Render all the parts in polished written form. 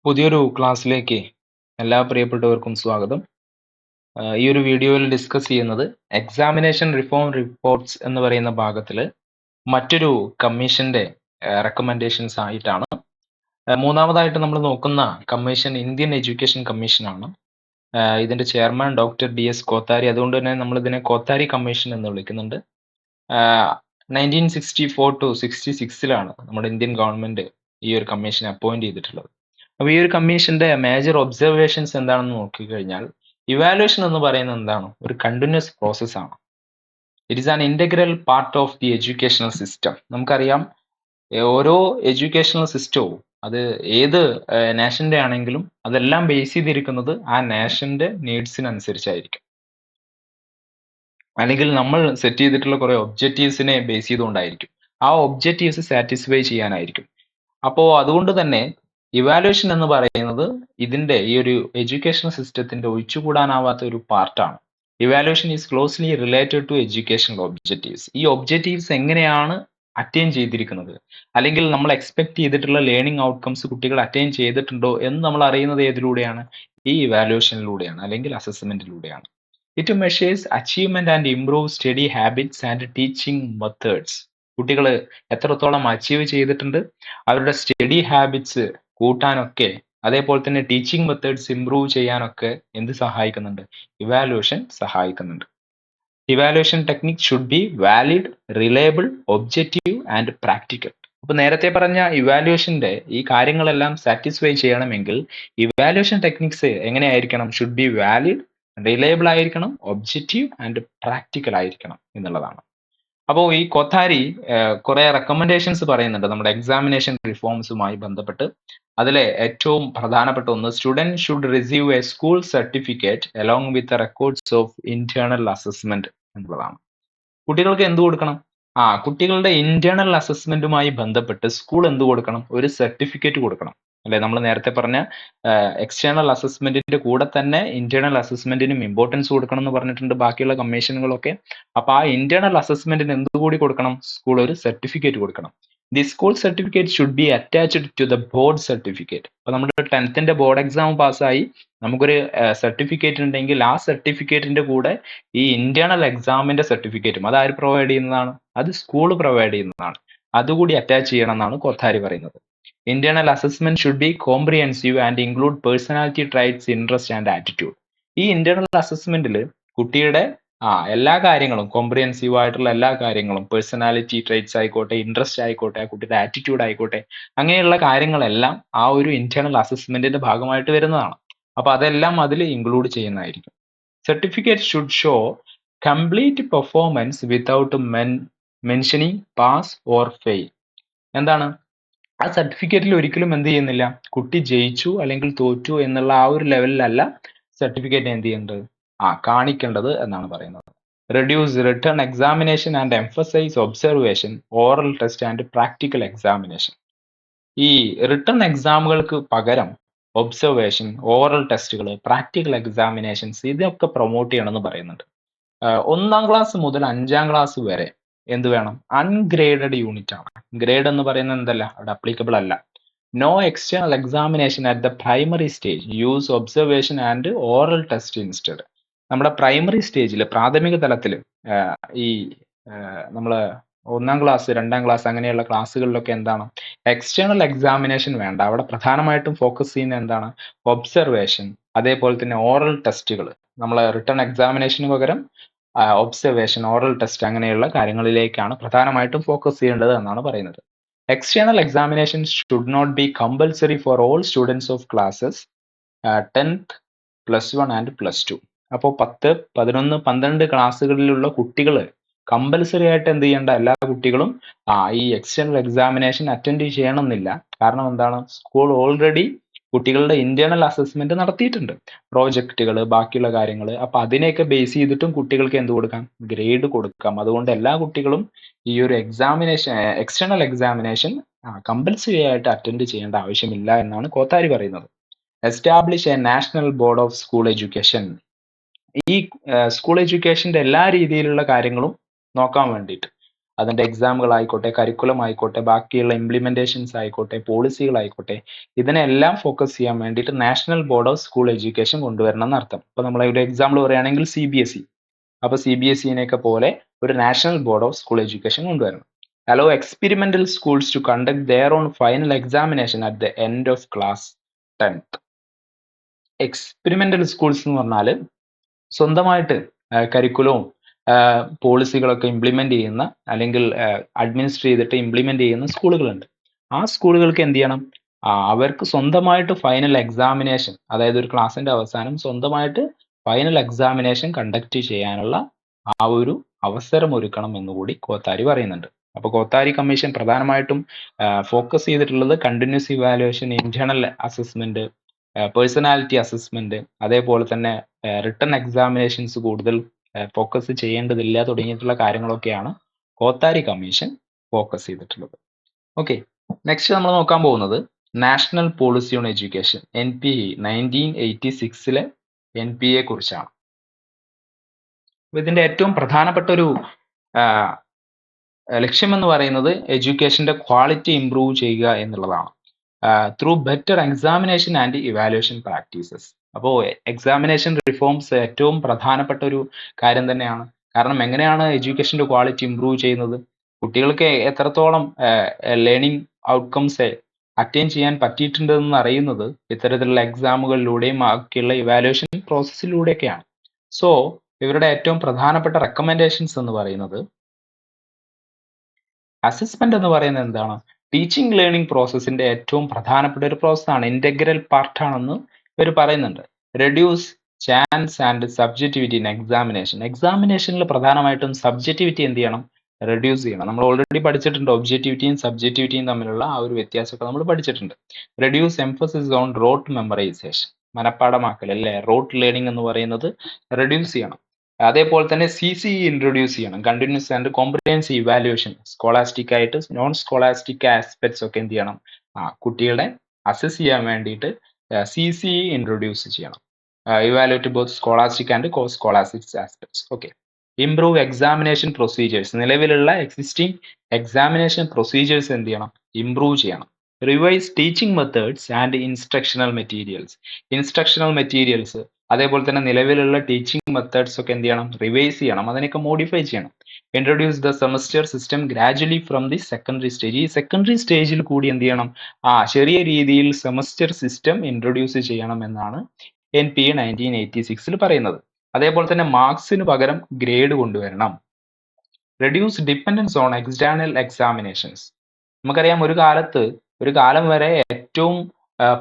പുതിയൊരു ക്ലാസ്സിലേക്ക് എല്ലാ പ്രിയപ്പെട്ടവർക്കും സ്വാഗതം. ഈ ഒരു വീഡിയോയിൽ ഡിസ്കസ് ചെയ്യുന്നത് എക്സാമിനേഷൻ റിഫോം റിപ്പോർട്ട്സ് എന്ന് പറയുന്ന ഭാഗത്തിൽ മറ്റൊരു കമ്മീഷന്റെ റെക്കമെൻഡേഷൻസ് ആയിട്ടാണ്. മൂന്നാമതായിട്ട് നമ്മൾ നോക്കുന്ന കമ്മീഷൻ ഇന്ത്യൻ എഡ്യൂക്കേഷൻ കമ്മീഷനാണ്. ഇതിന്റെ ചെയർമാൻ ഡോക്ടർ DS കോത്താരി. അതുകൊണ്ട് തന്നെ നമ്മൾ ഇതിനെ കോത്താരി കമ്മീഷൻ എന്ന് വിളിക്കുന്നുണ്ട്. 1964 to 66 നമ്മുടെ ഇന്ത്യൻ ഗവൺമെന്റ് ഈ ഒരു കമ്മീഷനെ അപ്പോയിന്റ് ചെയ്തിട്ടുള്ളത്. അപ്പൊ ഈ ഒരു കമ്മീഷന്റെ മേജർ ഒബ്സർവേഷൻസ് എന്താണെന്ന് നോക്കിക്കഴിഞ്ഞാൽ, ഇവാലുവേഷൻ എന്ന് പറയുന്നത് എന്താണ്? ഒരു കണ്ടിന്യൂസ് പ്രോസസ് ആണ്. It is an integral part of the educational system. നമുക്കറിയാം, ഓരോ എഡ്യൂക്കേഷണൽ സിസ്റ്റവും അത് ഏത് നാഷന്റെ ആണെങ്കിലും അതെല്ലാം ബേസ് ചെയ്തിരിക്കുന്നത് ആ നാഷന്റെ നീഡ്സിനനുസരിച്ചായിരിക്കും. അല്ലെങ്കിൽ നമ്മൾ സെറ്റ് ചെയ്തിട്ടുള്ള കുറെ ഒബ്ജക്റ്റീവ്സിനെ ബേസ് ചെയ്തുകൊണ്ടായിരിക്കും. ആ ഒബ്ജക്റ്റീവ്സ് സാറ്റിസ്ഫൈ ചെയ്യാനായിരിക്കും. അപ്പോൾ അതുകൊണ്ട് തന്നെ ഇവാലുവേഷൻ എന്ന് പറയുന്നത് ഇതിന്റെ ഈ ഒരു എഡ്യൂക്കേഷൻ സിസ്റ്റത്തിന്റെ ഒഴിച്ചുകൂടാനാവാത്ത ഒരു പാർട്ടാണ്. Evaluation is closely related to educational objectives. ഈ ഒബ്ജക്റ്റീവ്സ് എങ്ങനെയാണ് അറ്റൈൻ ചെയ്തിരിക്കുന്നത്, അല്ലെങ്കിൽ നമ്മൾ എക്സ്പെക്ട് ചെയ്തിട്ടുള്ള ലേണിംഗ് ഔട്ട്കംസ് കുട്ടികൾ അറ്റൈൻ ചെയ്തിട്ടുണ്ടോ എന്ന് നമ്മൾ അറിയുന്നത് ഏതിലൂടെയാണ്? ഈ ഇവാലുവേഷനിലൂടെയാണ്, അല്ലെങ്കിൽ അസസ്മെന്റിലൂടെയാണ്. It measures achievement and improve study habits and teaching methods. കുട്ടികൾ എത്രത്തോളം അച്ചീവ് ചെയ്തിട്ടുണ്ട്, അവരുടെ സ്റ്റഡി ഹാബിറ്റ്സ് കൂട്ടാനൊക്കെ, അതേപോലെ തന്നെ ടീച്ചിങ് മെത്തേഡ്സ് ഇംപ്രൂവ് ചെയ്യാനൊക്കെ എന്ത് സഹായിക്കുന്നുണ്ട്? ഇവാലുവേഷൻ സഹായിക്കുന്നുണ്ട്. Evaluation technique should be valid, reliable, objective and practical. അപ്പൊ നേരത്തെ പറഞ്ഞ ഇവാലുവേഷന്റെ ഈ കാര്യങ്ങളെല്ലാം സാറ്റിസ്ഫൈ ചെയ്യണമെങ്കിൽ ഇവാലുവേഷൻ ടെക്നിക്സ് എങ്ങനെയായിരിക്കണം? ഷുഡ് ബി വാലിഡ്, റിലയബിൾ ആയിരിക്കണം, ഒബ്ജക്റ്റീവ് ആൻഡ് പ്രാക്ടിക്കൽ ആയിരിക്കണം എന്നുള്ളതാണ്. അപ്പോൾ ഈ കോത്താരി കുറെ റെക്കമെൻഡേഷൻസ് പറയുന്നുണ്ട് നമ്മുടെ എക്സാമിനേഷൻ റിഫോംസുമായി ബന്ധപ്പെട്ട്. അതിലെ ഏറ്റവും പ്രധാനപ്പെട്ട ഒന്ന്, student should receive A school certificate along with records of internal assessment എന്നുള്ളതാണ്. കുട്ടികൾക്ക് എന്ത് കൊടുക്കണം? കുട്ടികളുടെ ഇന്റേണൽ അസസ്മെന്റുമായി ബന്ധപ്പെട്ട് സ്കൂൾ എന്ത് കൊടുക്കണം? ഒരു സർട്ടിഫിക്കറ്റ് കൊടുക്കണം, അല്ലെ? നമ്മൾ നേരത്തെ പറഞ്ഞ എക്സ്റ്റേണൽ അസസ്മെന്റിന്റെ കൂടെ തന്നെ ഇന്റേണൽ അസസ്മെന്റിനും ഇമ്പോർട്ടൻസ് കൊടുക്കണം എന്ന് പറഞ്ഞിട്ടുണ്ട് ബാക്കിയുള്ള കമ്മീഷനുകളൊക്കെ. അപ്പൊ ആ ഇന്റേണൽ അസസ്മെന്റിന് എന്തുകൂടി കൊടുക്കണം? സ്കൂൾ ഒരു സർട്ടിഫിക്കറ്റ് കൊടുക്കണം. The school certificate should be attached to the board certificate. അപ്പൊ നമ്മുടെ 10th ബോർഡ് എക്സാം പാസ്സായി നമുക്കൊരു സർട്ടിഫിക്കറ്റ് ഉണ്ടെങ്കിൽ ആ സർട്ടിഫിക്കറ്റിന്റെ കൂടെ ഈ ഇന്റേണൽ എക്സാമിന്റെ സർട്ടിഫിക്കറ്റും അത് ആര് പ്രൊവൈഡ് ചെയ്യുന്നതാണ്? അത് സ്കൂൾ പ്രൊവൈഡ് ചെയ്യുന്നതാണ്. അതുകൂടി അറ്റാച്ച് ചെയ്യണം എന്നാണ് കോത്താരി പറയുന്നത്. Internal assessment should be comprehensive and include personality traits, interest and attitude. ഈ ഇന്റേണൽ അസസ്മെന്റിൽ കുട്ടിയുടെ എല്ലാ കാര്യങ്ങളും, കോംപ്രിഹെൻസീവ് ആയിട്ടുള്ള എല്ലാ കാര്യങ്ങളും, പേഴ്സണാലിറ്റി ട്രൈറ്റ്സ് ആയിക്കോട്ടെ, ഇൻട്രസ്റ്റ് ആയിക്കോട്ടെ, കുട്ടിയുടെ ആറ്റിറ്റ്യൂഡ് ആയിക്കോട്ടെ, അങ്ങനെയുള്ള കാര്യങ്ങളെല്ലാം ആ ഒരു ഇന്റേണൽ അസസ്മെന്റിന്റെ ഭാഗമായിട്ട് വരുന്നതാണ്. അപ്പൊ അതെല്ലാം അതിൽ ഇൻക്ലൂഡ് ചെയ്യുന്നതായിരിക്കും. Certificate should show complete performance without mentioning pass or fail. എന്താണ്? ആ സർട്ടിഫിക്കറ്റിൽ ഒരിക്കലും എന്ത് ചെയ്യുന്നില്ല, കുട്ടി ജയിച്ചു അല്ലെങ്കിൽ തോറ്റു എന്നുള്ള ആ ഒരു ലെവലിലല്ല സർട്ടിഫിക്കറ്റ് എന്ത് ചെയ്യേണ്ടത്, കാണിക്കേണ്ടത് എന്നാണ് പറയുന്നത്. Reduce return examination and emphasise observation, oral test and practical examination. ഈ റിട്ടേൺ എക്സാമുകൾക്ക് പകരം ഒബ്സർവേഷൻ, ഓറൽ ടെസ്റ്റുകൾ, പ്രാക്ടിക്കൽ എക്സാമിനേഷൻസ് ഇതൊക്കെ പ്രൊമോട്ട് ചെയ്യണമെന്ന് പറയുന്നുണ്ട്. 1ാം ക്ലാസ് മുതൽ 5ാം ക്ലാസ് വരെ എന്ത് വേണം? അൺഗ്രേഡഡ് യൂണിറ്റ് ആണ്. ഗ്രേഡ് എന്ന് പറയുന്നത് എന്തല്ല, അവിടെ അപ്ലിക്കബിൾ അല്ല. No external examination at the primary stage, use observation and oral test instead. നമ്മുടെ പ്രൈമറി സ്റ്റേജിൽ, പ്രാഥമിക തലത്തിൽ ഈ നമ്മള് 1ാം ക്ലാസ് 2ാം ക്ലാസ് അങ്ങനെയുള്ള ക്ലാസ്സുകളിലൊക്കെ എന്താണ്, എക്സ്റ്റേണൽ എക്സാമിനേഷൻ വേണ്ട. അവിടെ പ്രധാനമായിട്ടും ഫോക്കസ് ചെയ്യുന്ന എന്താണ്? ഒബ്സർവേഷൻ, അതേപോലെ തന്നെ ഓറൽ ടെസ്റ്റുകൾ. നമ്മളെ റിട്ടേൺ എക്സാമിനേഷന് പകരം ഒബ്സർവേഷൻ, ഓറൽ ടെസ്റ്റ് അങ്ങനെയുള്ള കാര്യങ്ങളിലേക്കാണ് പ്രധാനമായിട്ടും ഫോക്കസ് ചെയ്യേണ്ടത് എന്നാണ് പറയുന്നത്. External examination should not be compulsory for all students of classes 10th, +1 and +2. അപ്പോൾ 10, 11, 12 ക്ലാസ്സുകളിലുള്ള കുട്ടികൾ കമ്പൽസറി ആയിട്ട് എന്ത് ചെയ്യേണ്ട? എല്ലാ കുട്ടികളും ഈ എക്സ്റ്റേണൽ എക്സാമിനേഷൻ അറ്റൻഡ് ചെയ്യണമെന്നില്ല. കാരണം എന്താണ്? സ്കൂൾ ഓൾറെഡി കുട്ടികളുടെ ഇന്റേണൽ അസസ്മെന്റ് നടത്തിയിട്ടുണ്ട്, പ്രോജക്റ്റുകൾ, ബാക്കിയുള്ള കാര്യങ്ങൾ. അപ്പൊ അതിനെയൊക്കെ ബേസ് ചെയ്തിട്ടും കുട്ടികൾക്ക് എന്ത് കൊടുക്കാം? ഗ്രേഡ് കൊടുക്കാം. അതുകൊണ്ട് എല്ലാ കുട്ടികളും ഈ ഒരു എക്സാമിനേഷൻ, എക്സ്റ്റേണൽ എക്സാമിനേഷൻ കമ്പൽസറി ആയിട്ട് അറ്റൻഡ് ചെയ്യേണ്ട ആവശ്യമില്ല എന്നാണ് കോത്താരി പറയുന്നത്. Establish A national board of school education. ഈ സ്കൂൾ എഡ്യൂക്കേഷന്റെ എല്ലാ രീതിയിലുള്ള കാര്യങ്ങളും നോക്കാൻ വേണ്ടിയിട്ട് അതിന്റെ എക്സാമുകളായിക്കോട്ടെ, കരിക്കുലം ആയിക്കോട്ടെ, ബാക്കിയുള്ള ഇംപ്ലിമെന്റേഷൻസ് ആയിക്കോട്ടെ, പോളിസികളായിക്കോട്ടെ, ഇതിനെല്ലാം ഫോക്കസ് ചെയ്യാൻ വേണ്ടിയിട്ട് national board of school education കൊണ്ടുവരണം എന്നർത്ഥം. ഇപ്പൊ നമ്മൾ ഒരു എക്സാമ്പിൾ പറയുകയാണെങ്കിൽ CBSE. അപ്പൊ CBSE-നെയൊക്കെ പോലെ ഒരു national board of school education കൊണ്ടുവരണം. Allow experimental schools to conduct their own final examination at the end of class 10th. Experimental schools എന്ന് പറഞ്ഞാൽ സ്വന്തമായിട്ട് കരിക്കുലവും പോളിസികളൊക്കെ ഇംപ്ലിമെന്റ് ചെയ്യുന്ന അല്ലെങ്കിൽ അഡ്മിനിസ്റ്റർ ചെയ്തിട്ട് ഇംപ്ലിമെന്റ് ചെയ്യുന്ന സ്കൂളുകളുണ്ട്. ആ സ്കൂളുകൾക്ക് എന്ത് ചെയ്യണം? അവർക്ക് സ്വന്തമായിട്ട് ഫൈനൽ എക്സാമിനേഷൻ, അതായത് ഒരു ക്ലാസ്സിന്റെ അവസാനം സ്വന്തമായിട്ട് ഫൈനൽ എക്സാമിനേഷൻ കണ്ടക്ട് ചെയ്യാനുള്ള ആ ഒരു അവസരം ഒരുക്കണം എന്നുകൂടി കോത്താരി പറയുന്നുണ്ട്. അപ്പൊ കോത്താരി കമ്മീഷൻ പ്രധാനമായിട്ടും ഫോക്കസ് ചെയ്തിട്ടുള്ളത് continuous evaluation, internal assessment, personality assessment, അതേപോലെ തന്നെ റിട്ടൺ എക്സാമിനേഷൻസ് കൂടുതൽ ഫോക്കസ് ചെയ്യേണ്ടതില്ല തുടങ്ങിയിട്ടുള്ള കാര്യങ്ങളൊക്കെയാണ് കോത്താരി കമ്മീഷൻ ഫോക്കസ് ചെയ്തിട്ടുള്ളത്. ഓക്കെ, നെക്സ്റ്റ് നമ്മൾ നോക്കാൻ പോകുന്നത് national policy on education NPE 1986 NPA കുറിച്ചാണ്. ഇതിന്റെ ഏറ്റവും പ്രധാനപ്പെട്ട ഒരു ലക്ഷ്യം എന്ന് പറയുന്നത് എഡ്യൂക്കേഷന്റെ ക്വാളിറ്റി ഇംപ്രൂവ് ചെയ്യുക എന്നുള്ളതാണ്. Through better examination and evaluation practices. അപ്പോൾ എക്സാമിനേഷൻ റിഫോംസ് ഏറ്റവും പ്രധാനപ്പെട്ട ഒരു കാര്യം തന്നെയാണ്. കാരണം എങ്ങനെയാണ് എഡ്യൂക്കേഷന്റെ ക്വാളിറ്റി ഇംപ്രൂവ് ചെയ്യുന്നത്? കുട്ടികൾക്ക് എത്രത്തോളം ലേണിംഗ് ഔട്ട്കംസ് അറ്റൈൻ ചെയ്യാൻ പറ്റിയിട്ടുണ്ടെന്ന് അറിയുന്നത് ഇത്തരത്തിലുള്ള എക്സാമുകളിലൂടെയും ബാക്കിയുള്ള ഇവാലുവേഷൻ പ്രോസസ്സിലൂടെയൊക്കെയാണ്. സോ ഇവരുടെ ഏറ്റവും പ്രധാനപ്പെട്ട റെക്കമെൻഡേഷൻസ് എന്ന് പറയുന്നത്, അസസ്മെന്റ് എന്ന് പറയുന്നത് എന്താണ്? ടീച്ചിങ് ലേണിംഗ് പ്രോസസ്സിന്റെ ഏറ്റവും പ്രധാനപ്പെട്ട ഒരു പ്രോസസ്സാണ്, ഇന്റഗ്രൽ പാർട്ടാണെന്ന് ഇവർ പറയുന്നുണ്ട്. Reduce chance and subjectivity in examination. എക്സാമിനേഷനിൽ പ്രധാനമായിട്ടും സബ്ജക്റ്റിവിറ്റി എന്ത് ചെയ്യണം? റെഡ്യൂസ് ചെയ്യണം. നമ്മൾ ഓൾറെഡി പഠിച്ചിട്ടുണ്ട്, ഒബ്ജക്റ്റിവിറ്റിയും സബ്ജക്റ്റിവിറ്റിയും തമ്മിലുള്ള ആ ഒരു വ്യത്യാസമൊക്കെ നമ്മൾ പഠിച്ചിട്ടുണ്ട്. Reduce emphasis on rote memorisation, മനഃപ്പാടമാക്കൽ അല്ലേ, റോട്ട് ലേണിംഗ് എന്ന് പറയുന്നത് റെഡ്യൂസ് ചെയ്യണം. അതേപോലെ തന്നെ CCE ഇൻട്രൊഡ്യൂസ് ചെയ്യണം, continuous and comprehensive evaluation. Scholastic ആയിട്ട് നോൺ സ്കോളാസ്റ്റിക് ആസ്പെക്ട്സ് ഒക്കെ എന്ത് ചെയ്യണം? കുട്ടികളെ അസസ് ചെയ്യാൻ വേണ്ടിയിട്ട് CCE ഇൻട്രൊഡ്യൂസ് ചെയ്യണം. Evaluate both scholastic and co scholastic aspects. Okay, improve examination procedures. നിലവിലുള്ള എക്സിസ്റ്റിംഗ് എക്സാമിനേഷൻ പ്രൊസീജിയേഴ്സ് എന്ത് ചെയ്യണം? ഇംപ്രൂവ് ചെയ്യണം. Revise teaching methods and instructional materials. Instructional materials അതേപോലെ തന്നെ നിലവിലുള്ള ടീച്ചിങ് മെത്തേഡ്സ് ഒക്കെ എന്ത് ചെയ്യണം? റിവൈസ് ചെയ്യണം, അതിനൊക്കെ മോഡിഫൈ ചെയ്യണം. Introduce the semester system gradually from the secondary stage. ഈ സെക്കൻഡറി സ്റ്റേജിൽ കൂടി എന്ത് ചെയ്യണം? ചെറിയ രീതിയിൽ സെമസ്റ്റർ സിസ്റ്റം ഇൻട്രൊഡ്യൂസ് ചെയ്യണം എന്നാണ് NPA 1986 പറയുന്നത്. അതേപോലെ തന്നെ മാർക്സിന് പകരം ഗ്രേഡ് കൊണ്ടുവരണം. Reduce dependence on external examinations. നമുക്കറിയാം, ഒരു കാലം വരെ ഏറ്റവും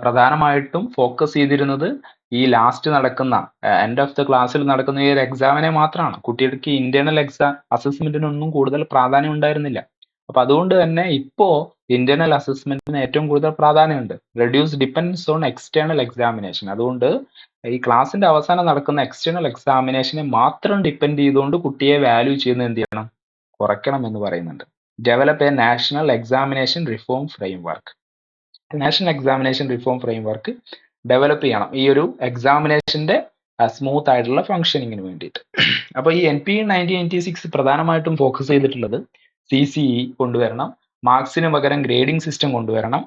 പ്രധാനമായിട്ടും ഫോക്കസ് ചെയ്തിരുന്നത് ഈ ലാസ്റ്റ് നടക്കുന്ന എൻഡ് ഓഫ് ദ ക്ലാസ്സിൽ നടക്കുന്ന ഈ ഒരു എക്സാമിനെ മാത്രമാണ്. കുട്ടികൾക്ക് ഇന്റേണൽ എക്സാം അസസ്മെന്റിനൊന്നും കൂടുതൽ പ്രാധാന്യം ഉണ്ടായിരുന്നില്ല. അപ്പൊ അതുകൊണ്ട് തന്നെ ഇപ്പോ ഇന്റേണൽ അസസ്മെന്റിന് ഏറ്റവും കൂടുതൽ പ്രാധാന്യമുണ്ട്. Reduce dependence on external examination. അതുകൊണ്ട് ഈ ക്ലാസ്സിന്റെ അവസാനം നടക്കുന്ന എക്സ്റ്റേണൽ എക്സാമിനേഷനെ മാത്രം ഡിപ്പെൻഡ് ചെയ്തുകൊണ്ട് കുട്ടിയെ വാല്യൂ ചെയ്യുന്നത് എന്ത് ചെയ്യണം? കുറയ്ക്കണം എന്ന് പറയുന്നുണ്ട്. Develop A national examination reform framework. National examination reform framework develop ചെയ്യണം ഈ ഒരു എക്സാമിനേഷന്റെ സ്മൂത്ത് ആയിട്ടുള്ള ഫംഗ്ഷനിങ്ങിന് വേണ്ടിയിട്ട്. അപ്പോൾ ഈ NPA 1986 പ്രധാനമായിട്ടും ഫോക്കസ് ചെയ്തിട്ടുള്ളത് CCE കൊണ്ടുവരണം, മാർക്സിന് പകരം ഗ്രേഡിംഗ് സിസ്റ്റം കൊണ്ടുവരണം,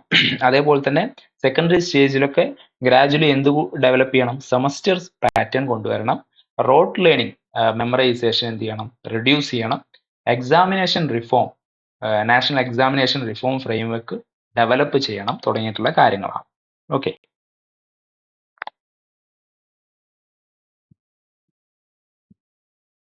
അതേപോലെ തന്നെ സെക്കൻഡറി സ്റ്റേജിലൊക്കെ ഗ്രാജുവലി എന്ത് ഡെവലപ്പ് ചെയ്യണം? സെമസ്റ്റർ പാറ്റേൺ കൊണ്ടുവരണം. റോട്ട് ലേണിംഗ് മെമ്മറൈസേഷൻ എന്ത് ചെയ്യണം? റെഡ്യൂസ് ചെയ്യണം. Examination reform, national examination reform framework develop ചെയ്യണം തുടങ്ങിയിട്ടുള്ള കാര്യങ്ങളാണ്. ഓക്കെ,